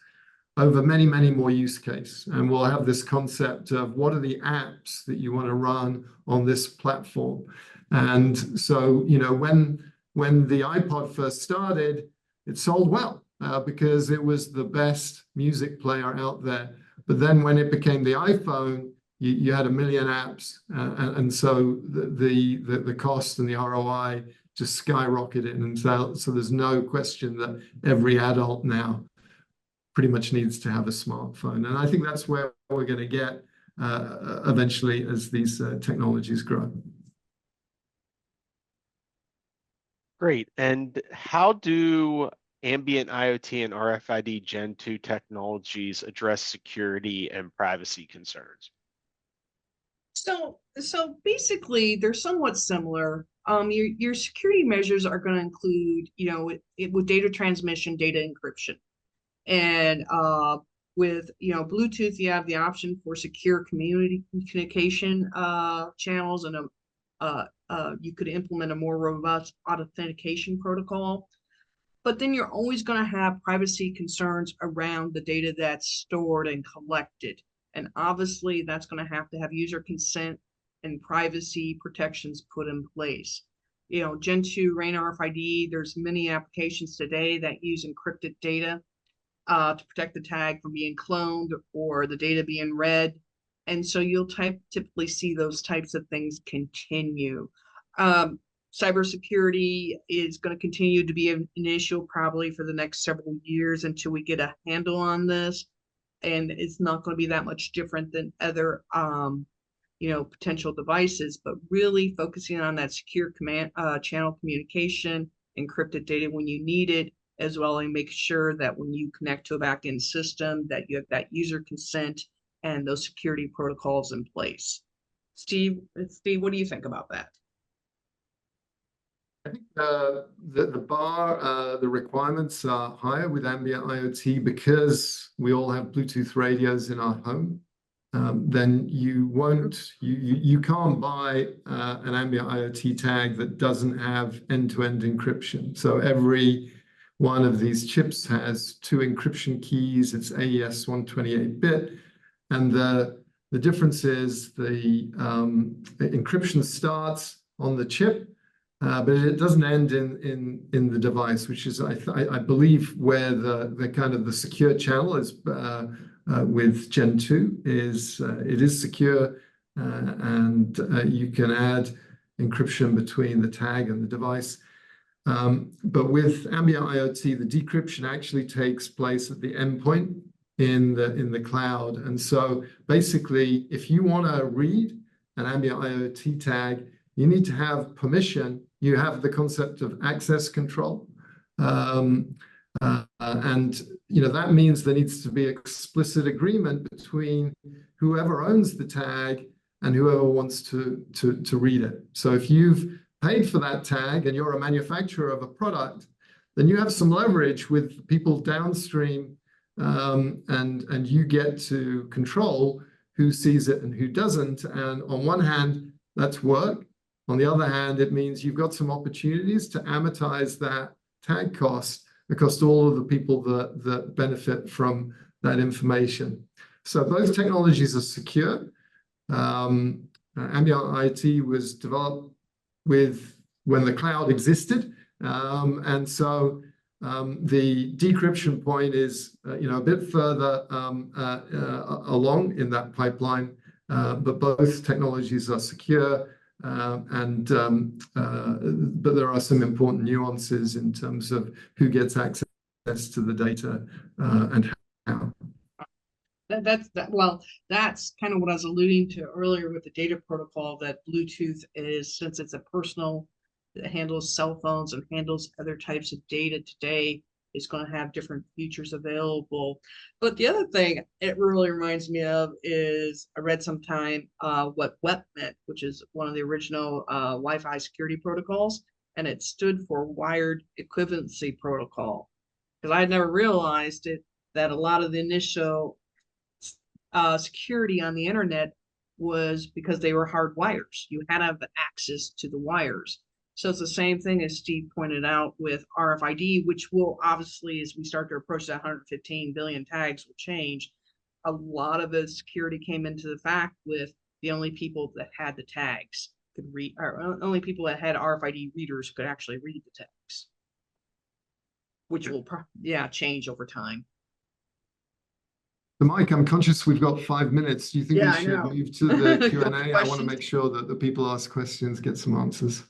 over many, many more use cases. And we'll have this concept of what are the apps that you want to run on this platform. And so, you know, when the iPod first started, it sold well because it was the best music player out there. But then when it became the iPhone, you had a million apps, and so the cost and the ROI just skyrocketed. And so there's no question that every adult now pretty much needs to have a smartphone. And I think that's where we're going to get eventually as these technologies grow. Great. And how do Ambient IoT and RFID Gen 2 technologies address security and privacy concerns? So basically, they're somewhat similar. Your security measures are going to include, you know, with data transmission, data encryption, and with, you know, Bluetooth, you have the option for secure community communication channels, and you could implement a more robust authentication protocol. But then you're always going to have privacy concerns around the data that's stored and collected. And obviously, that's going to have user consent and privacy protections put in place. You know, Gen 2 RAIN RFID, there's many applications today that use encrypted data to protect the tag from being cloned or the data being read. And so you'll typically see those types of things continue. Cybersecurity is going to continue to be an issue probably for the next several years until we get a handle on this. And it's not going to be that much different than other, you know, potential devices, but really focusing on that secure command channel communication, encrypted data when you need it, as well as make sure that when you connect to a backend system that you have that user consent and those security protocols in place. Steve, what do you think about that? I think the bar, the requirements are higher with Ambient IoT because we all have Bluetooth radios in our home. Then you can't buy an Ambient IoT tag that doesn't have end-to-end encryption. So every one of these chips has 2 encryption keys. It's AES 128-bit, and the difference is the encryption starts on the chip, but it doesn't end in the device, which is I believe where the kind of the secure channel is with Gen 2 is it is secure, and you can add encryption between the tag and the device. But with Ambient IoT, the decryption actually takes place at the endpoint in the cloud. And so basically, if you want to read an Ambient IoT tag, you need to have permission. You have the concept of access control. And you know, that means there needs to be explicit agreement between whoever owns the tag and whoever wants to read it. So if you've paid for that tag and you're a manufacturer of a product, then you have some leverage with people downstream, and you get to control who sees it and who doesn't. And on one hand, that's work. On the other hand, it means you've got some opportunities to amortize that tag cost across all of the people that benefit from that information. So those technologies are secure. Ambient IoT was developed when the cloud existed, and so the decryption point is you know, a bit further along in that pipeline, but both technologies are secure. But there are some important nuances in terms of who gets access to the data and how. Well, that's kind of what I was alluding to earlier with the data protocol, that Bluetooth is, since it's a personal, that handles cell phones and handles other types of data today, is going to have different features available. But the other thing it really reminds me of is I read sometime what WEP meant, which is one of the original Wi-Fi security protocols, and it stood for Wired Equivalency Protocol. Because I had never realized it, that a lot of the initial security on the internet was because they were hard wires. You had to have access to the wires. So it's the same thing as Steve pointed out with RFID, which will obviously, as we start to approach that 115 billion tags, will change. A lot of the security came into the fact with the only people that had the tags. could read, or only people that had RFID readers could actually read the text, which will, change over time. So Mike, I'm conscious we've got 5 minutes. Do you think Yeah, we I should know. move to the Q&A? I want to Questions? make sure that the people ask questions get some answers.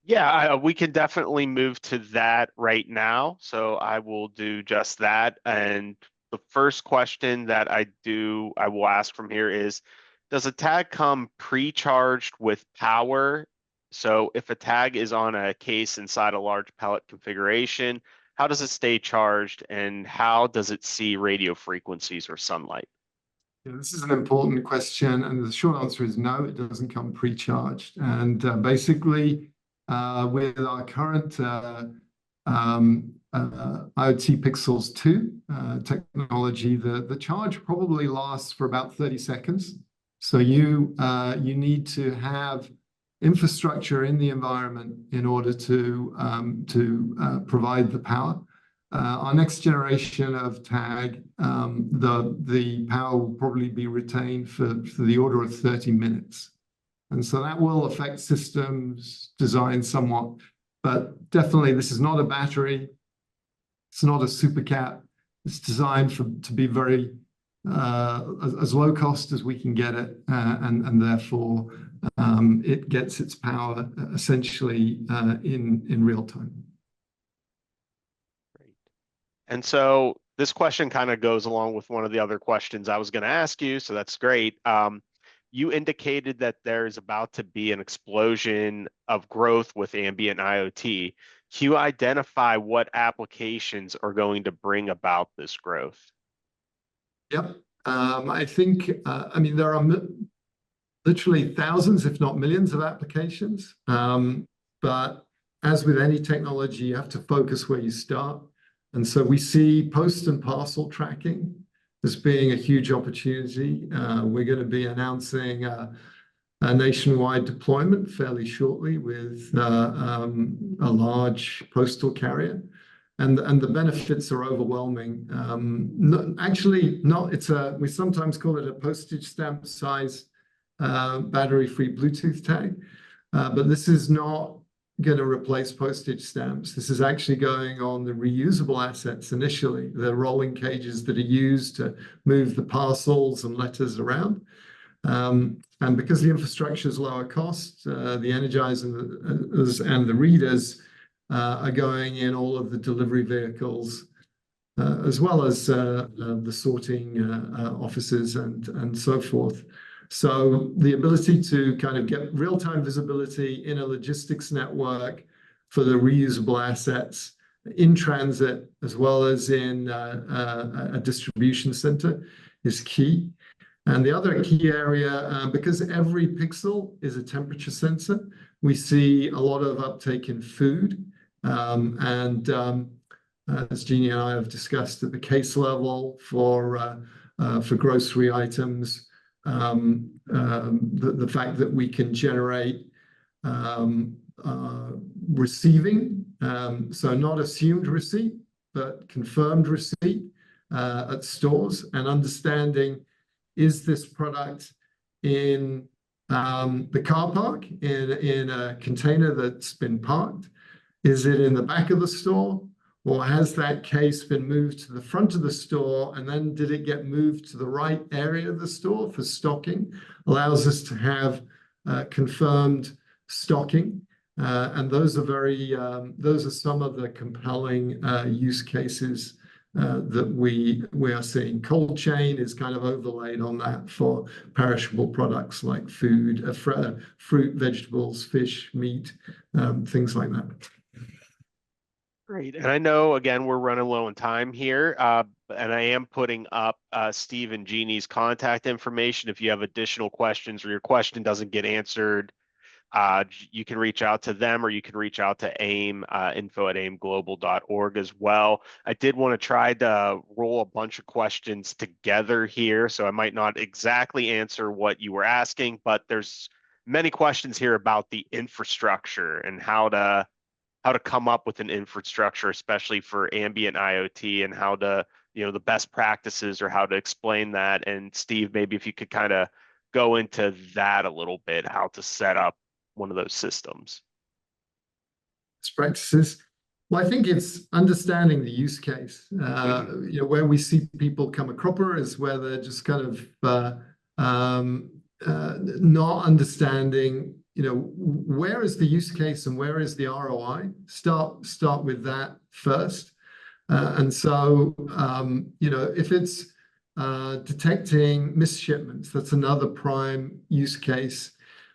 Yeah, we can definitely move to that right now. So I will do just that. And the first question that I will ask from here is, does a tag come pre-charged with power? So if a tag is on a case inside a large pellet configuration, how does it stay charged and how does it see radio frequencies or sunlight? Yeah, this is an important question, and the short answer is no, it doesn't come pre-charged. And basically, with our current IoT Pixels 2 technology, the charge probably lasts for about 30 seconds. So you need to have infrastructure in the environment in order to provide the power. Our next generation of tag, the power will probably be retained for the order of 30 minutes. And so that will affect systems design somewhat, but definitely this is not a battery. It's not a supercat. It's designed to be very as low cost as we can get it, and therefore it gets its power essentially in real time. Great. And so this question kind of goes along with one of the other questions I was going to ask you, so that's great. You indicated that there's about to be an explosion of growth with ambient IoT. Can you identify what applications are going to bring about this growth? Yep. I think, I mean, there are literally thousands, if not millions of applications. But as with any technology, you have to focus where you start. And so we see post and parcel tracking as being a huge opportunity. We're going to be announcing a nationwide deployment fairly shortly with a large postal carrier. And the benefits are overwhelming. We sometimes call it a postage stamp size battery-free Bluetooth tag, but this is not going to replace postage stamps. This is actually going on the reusable assets initially, the rolling cages that are used to move the parcels and letters around. And because the infrastructure is lower cost, the energizers and the readers are going in all of the delivery vehicles, as well as the sorting offices and so forth. So the ability to kind of get real-time visibility in a logistics network for the reusable assets in transit, as well as in a distribution center, is key. And the other key area, because every pixel is a temperature sensor, we see a lot of uptake in food. As Jeanne and I have discussed at the case level for grocery items, the fact that we can generate receiving, so not assumed receipt, but confirmed receipt at stores, and understanding, is this product in the car park, in a container that's been parked? Is it in the back of the store? Or has that case been moved to the front of the store, and then did it get moved to the right area of the store for stocking? Allows us to have confirmed stocking, and those are some of the compelling use cases that we are seeing. Cold chain is kind of overlaid on that for perishable products like food, fruit, vegetables, fish, meat, things like that. Great. And I know, again, we're running low on time here, and I am putting up Steve and Jeannie's contact information. If you have additional questions or your question doesn't get answered, you can reach out to them, or you can reach out to AIM, info@aimglobal.org as well. I did want to try to roll a bunch of questions together here, so I might not exactly answer what you were asking, but there's many questions here about the infrastructure and how to come up with an infrastructure, especially for ambient IoT, and how to, the best practices, or how to explain that. And Steve, maybe if you could kind of go into that a little bit, how to set up one of those systems? Best practices. Well, I think it's understanding the use case. Where we see people come a cropper is where they're just kind of not understanding, where is the use case and where is the ROI. Start with that first. And so, if it's detecting missed shipments, that's another prime use case.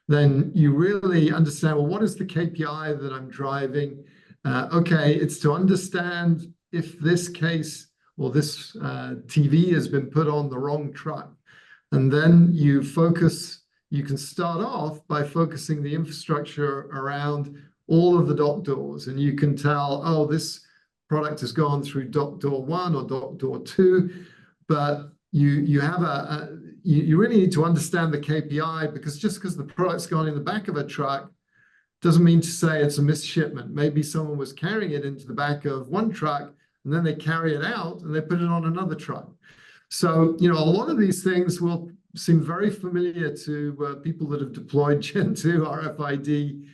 Then you really understand, well, what is the KPI that I'm driving? Okay, it's to understand if this case or this TV has been put on the wrong truck. And then you can start off by focusing the infrastructure around all of the dock doors. And you can tell, oh, this product has gone through dock door 1 or dock door 2. But you really need to understand the KPI, because just because the product's gone in the back of a truck doesn't mean to say it's a missed shipment. Maybe someone was carrying it into the back of one truck, and then they carry it out and they put it on another truck. So, a lot of these things will seem very familiar to people that have deployed Gen 2 RFID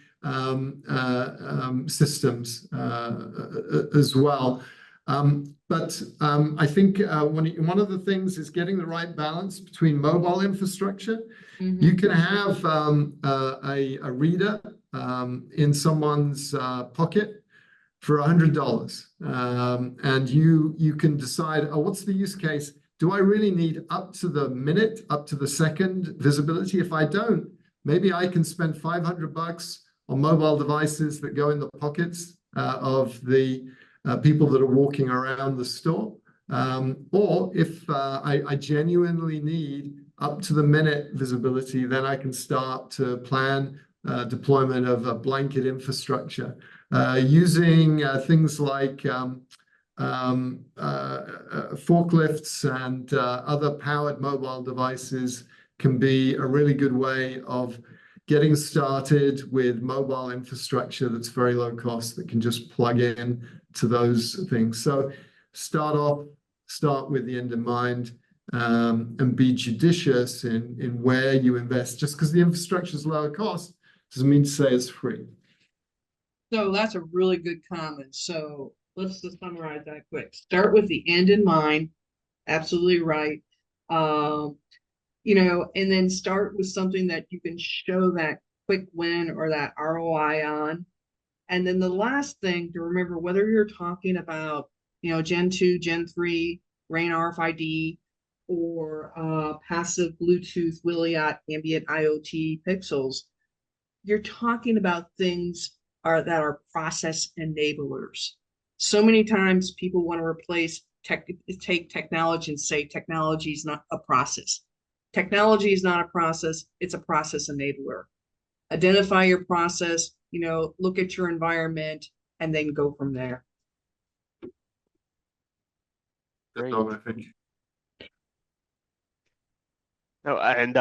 systems as well. But I think one of the things is getting the right balance between mobile infrastructure. Mm-hmm. You can have a reader in someone's pocket for $100, and you can decide, oh, what's the use case? Do I really need up to the minute, up to the second visibility? If I don't, maybe I can spend $500 on mobile devices that go in the pockets of the people that are walking around the store. Or if I genuinely need up to the minute visibility, then I can start to plan deployment of a blanket infrastructure. Using things like forklifts and other powered mobile devices can be a really good way of getting started with mobile infrastructure that's very low cost, that can just plug in to those things. So start with the end in mind, and be judicious in where you invest. Just because the infrastructure is lower cost doesn't mean to say it's free. So that's a really good comment. So let's just summarize that quick. Start with the end in mind. Absolutely right. And then start with something that you can show that quick win or that ROI on. And then the last thing to remember, whether you're talking about, Gen 2, Gen 3, RAIN RFID, or passive Bluetooth, Wiliot, Ambient IoT pixels, you're talking about things that are process enablers. So many times people want to replace take technology and say technology is not a process. Technology is not a process, it's a process enabler. Identify your process, look at your environment, and then go from there. Great. That's all, I think. No, and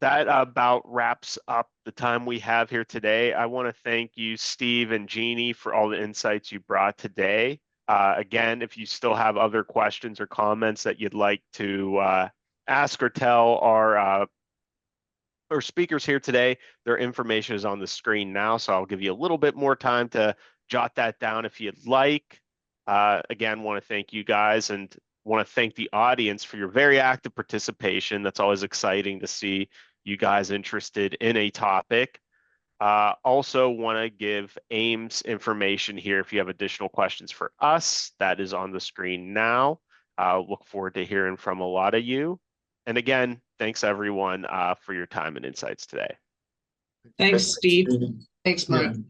that about wraps up the time we have here today. I want to thank you, Steve and Jeanne, for all the insights you brought today. Again, if you still have other questions or comments that you'd like to ask or tell our speakers here today, their information is on the screen now, so I'll give you a little bit more time to jot that down if you'd like. Again, want to thank you guys, and want to thank the audience for your very active participation. That's always exciting to see you guys interested in a topic. Also want to give AIM's information here if you have additional questions for us. That is on the screen now. Look forward to hearing from a lot of you. And again, thanks everyone for your time and insights today. Thanks, Steve. Yeah. Thanks, Mike. Yeah.